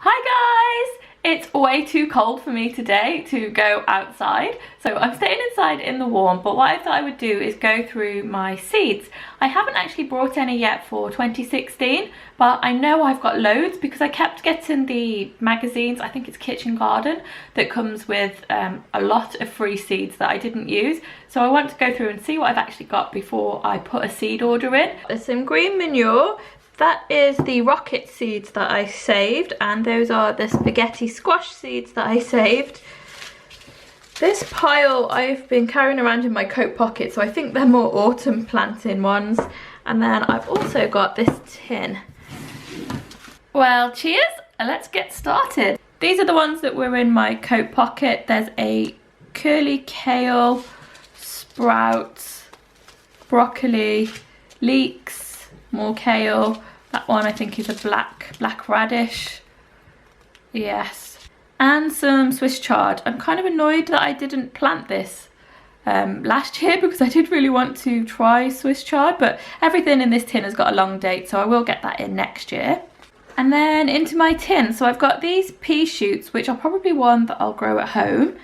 Hi guys! It's way too cold for me today to go outside, so I'm staying inside in the warm, but what I thought I would do is go through my seeds. I haven't actually brought any yet for 2016, but I know I've got loads because I kept getting the magazines, I think it's Kitchen Garden, that comes with a lot of free seeds that I didn't use. So I want to go through and see what I've actually got before I put a seed order in. There's some green manure. That is the rocket seeds that I saved, and those are the spaghetti squash seeds that I saved. This pile I've been carrying around in my coat pocket, so I think they're more autumn planting ones. And then I've also got this tin. Well, cheers, and let's get started. These are the ones that were in my coat pocket. There's a curly kale, sprouts, broccoli, leeks, more kale. That one I think is a black radish. Yes. And some Swiss chard. I'm kind of annoyed that I didn't plant this last year because I did really want to try Swiss chard, but everything in this tin has got a long date, so I will get that in next year. And then into my tin. So I've got these pea shoots, which are probably one that I'll grow at home.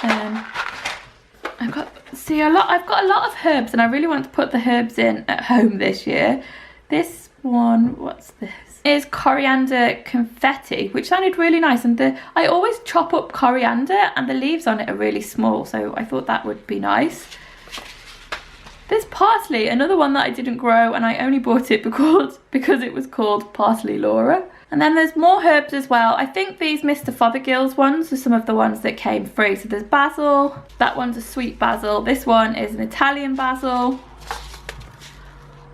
I've got a lot of herbs, and I really want to put the herbs in at home this year. This one, what's this? Is coriander confetti, which sounded really nice, and I always chop up coriander and the leaves on it are really small, so I thought that would be nice. This parsley, another one that I didn't grow, and I only bought it because it was called Parsley Laura. And then there's more herbs as well. I think these Mr. Fothergill's ones are some of the ones that came free. So there's basil, that one's a sweet basil, this one is an Italian basil.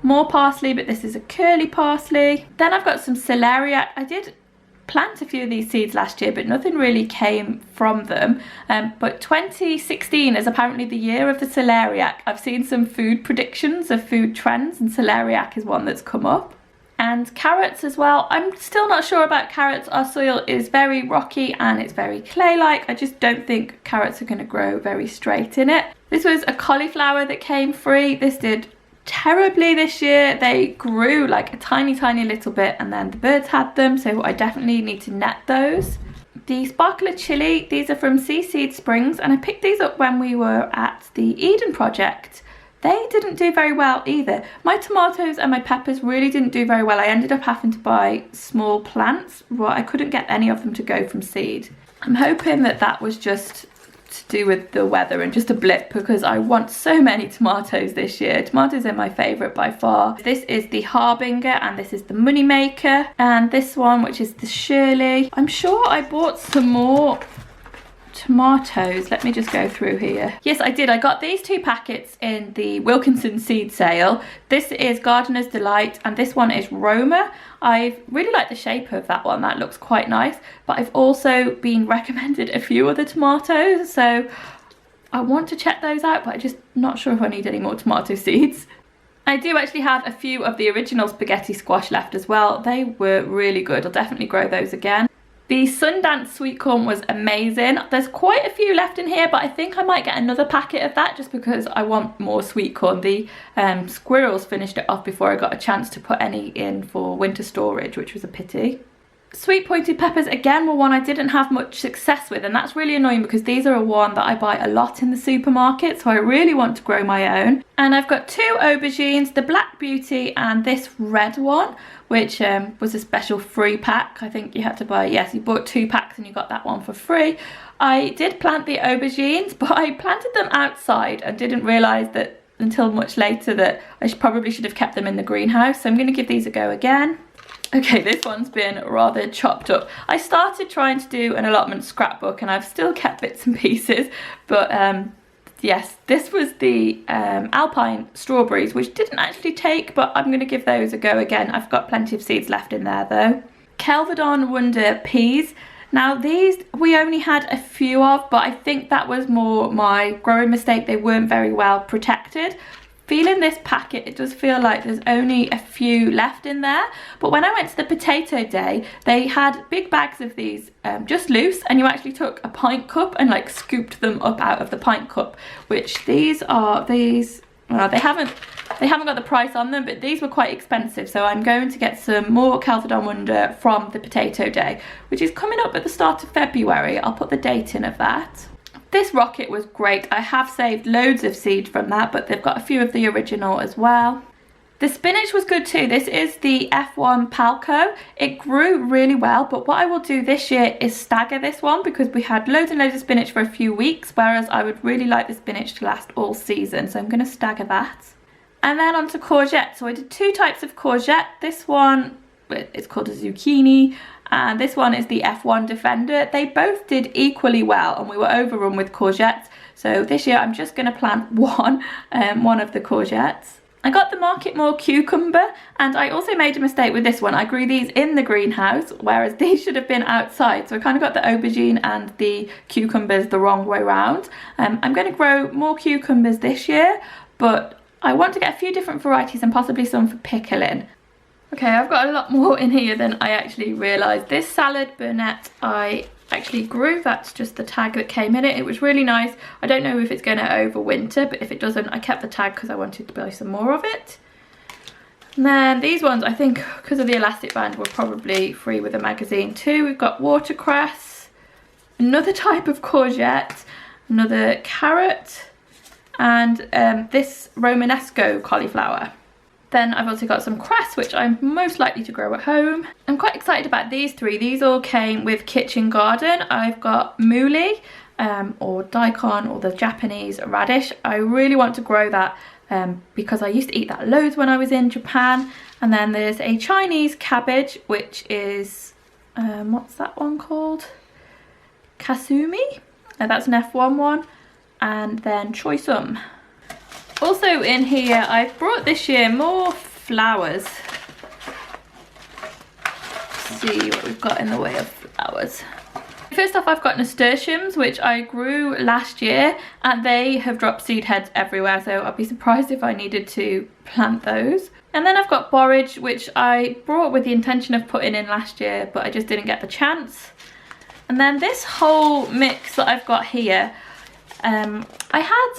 More parsley, but this is a curly parsley. Then I've got some celeriac. I did plant a few of these seeds last year, but nothing really came from them. But 2016 is apparently the year of the celeriac. I've seen some food predictions of food trends, and celeriac is one that's come up. And carrots as well. I'm still not sure about carrots. Our soil is very rocky and it's very clay-like. I just don't think carrots are going to grow very straight in it. This was a cauliflower that came free. This did terribly this year. They grew like a tiny little bit, and then the birds had them, so I definitely need to net those. The sparkler chili, these are from Sea Seed Springs, and I picked these up when we were at the Eden project. They didn't do very well either. My tomatoes and my peppers really didn't do very well. I ended up having to buy small plants. Well, I couldn't get any of them to go from seed. I'm hoping that that was just to do with the weather and just a blip, because I want so many tomatoes this year. Tomatoes are my favourite by far. This is the Harbinger, and this is the Moneymaker, and this one, which is the Shirley. I'm sure I bought some more tomatoes. Let me just go through here. Yes, I did. I got these two packets in the Wilkinson seed sale. This is Gardener's Delight, and this one is Roma. I really like the shape of that one. That looks quite nice, but I've also been recommended a few other tomatoes, so I want to check those out, but I'm just not sure if I need any more tomato seeds. I do actually have a few of the original spaghetti squash left as well. They were really good. I'll definitely grow those again. The Sundance sweet corn was amazing. There's quite a few left in here, but I think I might get another packet of that just because I want more sweet corn. The squirrels finished it off before I got a chance to put any in for winter storage, which was a pity. Sweet pointed peppers again were one I didn't have much success with, and that's really annoying because these are one that I buy a lot in the supermarket, so I really want to grow my own. And I've got two aubergines, the Black Beauty and this red one, which was a special free pack. I think you had to buy, yes, you bought 2 packs and you got that one for free. I did plant the aubergines, but I planted them outside and didn't realise that until much later that I probably should have kept them in the greenhouse. So I'm going to give these a go again. Okay, this one's been rather chopped up. I started trying to do an allotment scrapbook and I've still kept bits and pieces, but yes, this was the Alpine strawberries, which didn't actually take, but I'm going to give those a go again. I've got plenty of seeds left in there though. Kelvedon Wonder peas. Now these we only had a few of, but I think that was more my growing mistake. They weren't very well protected. Feeling this packet, it does feel like there's only a few left in there, but when I went to the potato day, they had big bags of these just loose, and you actually took a pint cup and like scooped them up out of the pint cup, which these are well, they haven't They haven't got the price on them, but these were quite expensive, so I'm going to get some more Calphodon Wonder from the Potato Day, which is coming up at the start of February. I'll put the date in of that. This rocket was great. I have saved loads of seed from that, but they've got a few of the original as well. The spinach was good too. This is the F1 Palco. It grew really well, but what I will do this year is stagger this one because we had loads and loads of spinach for a few weeks, whereas I would really like the spinach to last all season, so I'm going to stagger that. And then on to courgette. So I did two types of courgette. This one, it's called a zucchini, and this one is the F1 Defender. They both did equally well, and we were overrun with courgettes. So this year I'm just going to plant one of the courgettes. I got the Market More cucumber, and I also made a mistake with this one. I grew these in the greenhouse, whereas these should have been outside. So I kind of got the aubergine and the cucumbers the wrong way round. I'm going to grow more cucumbers this year, but I want to get a few different varieties and possibly some for pickling. Okay, I've got a lot more in here than I actually realised. This salad burnet I actually grew. That's just the tag that came in it. It was really nice. I don't know if it's going to overwinter, but if it doesn't, I kept the tag because I wanted to buy some more of it. And then these ones, I think because of the elastic band, were probably free with a magazine too. We've got watercress, another type of courgette, another carrot, and this Romanesco cauliflower. Then I've also got some cress, which I'm most likely to grow at home. I'm quite excited about these three. These all came with Kitchen Garden. I've got mooli, or daikon, or the Japanese radish. I really want to grow that because I used to eat that loads when I was in Japan. And then there's a Chinese cabbage, which is, what's that one called? Kasumi? That's an F1 one. And then choy-sum. Also in here, I've brought this year more flowers. Let's see what we've got in the way of flowers. First off, I've got nasturtiums, which I grew last year, and they have dropped seed heads everywhere, so I'd be surprised if I needed to plant those. And then I've got borage, which I brought with the intention of putting in last year, but I just didn't get the chance. And then this whole mix that I've got here, I had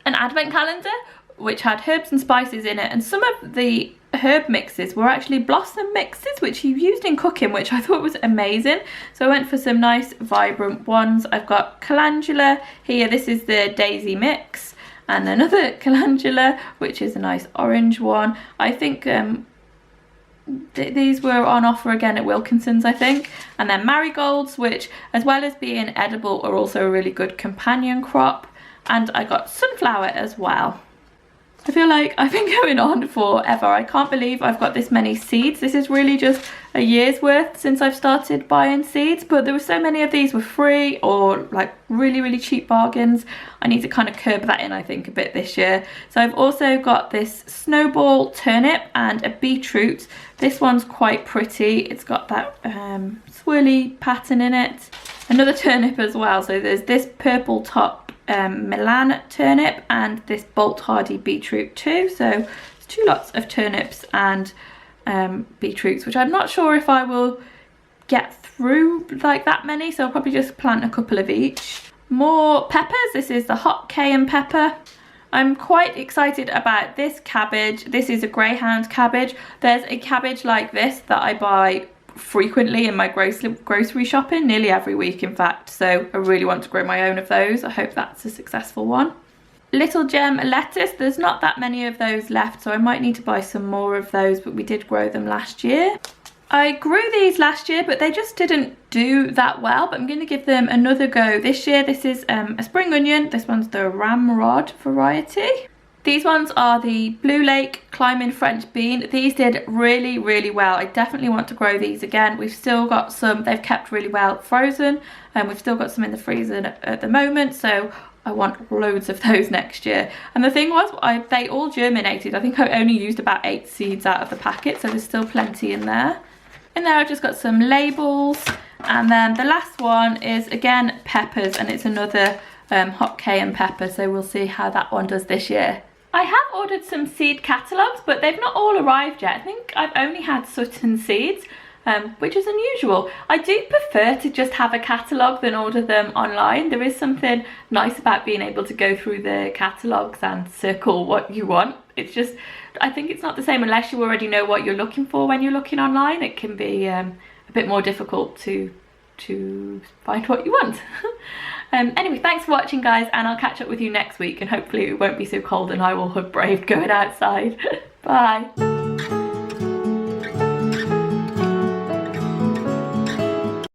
an advent calendar which had herbs and spices in it, and some of the herb mixes were actually blossom mixes which you used in cooking, which I thought was amazing. So I went for some nice vibrant ones. I've got calendula here. This is the daisy mix, and another calendula which is a nice orange one. I think these were on offer again at Wilkinson's, I think. And then marigolds, which as well as being edible are also a really good companion crop. And I got sunflower as well. I feel like I've been going on forever. I can't believe I've got this many seeds. This is really just a year's worth since I've started buying seeds, but there were so many of these were free or like really cheap bargains. I need to kind of curb that in, I think, a bit this year. So I've also got this snowball turnip and a beetroot. This one's quite pretty. It's got that swirly pattern in it. Another turnip as well. So there's this purple top Milan turnip and this Bolt Hardy beetroot too. So it's two lots of turnips and beetroots, which I'm not sure if I will get through like that many, so I'll probably just plant a couple of each. More peppers. This is the hot cayenne pepper. I'm quite excited about this cabbage. This is a greyhound cabbage. There's a cabbage like this that I buy frequently in my grocery shopping, nearly every week in fact, so I really want to grow my own of those. I hope that's a successful one. Little gem lettuce, there's not that many of those left, so I might need to buy some more of those, but we did grow them last year. I grew these last year, but they just didn't do that well, but I'm going to give them another go this year. This is a spring onion. This one's the ramrod variety. These ones are the Blue Lake Climbing French Bean. These did really well. I definitely want to grow these again. We've still got some, they've kept really well frozen, and we've still got some in the freezer at the moment, so I want loads of those next year. And the thing was, they all germinated. I think I only used about 8 seeds out of the packet, so there's still plenty in there. In there I've just got some labels, and then the last one is again peppers, and it's another hot cayenne pepper, so we'll see how that one does this year. I have ordered some seed catalogues, but they've not all arrived yet. I think I've only had Sutton seeds, which is unusual. I do prefer to just have a catalogue than order them online. There is something nice about being able to go through the catalogues and circle what you want It's just, I think it's not the same unless you already know what you're looking for when you're looking online. It can be a bit more difficult to find what you want. Anyway, thanks for watching, guys, and I'll catch up with you next week, and hopefully it won't be so cold and I will have braved going outside. Bye.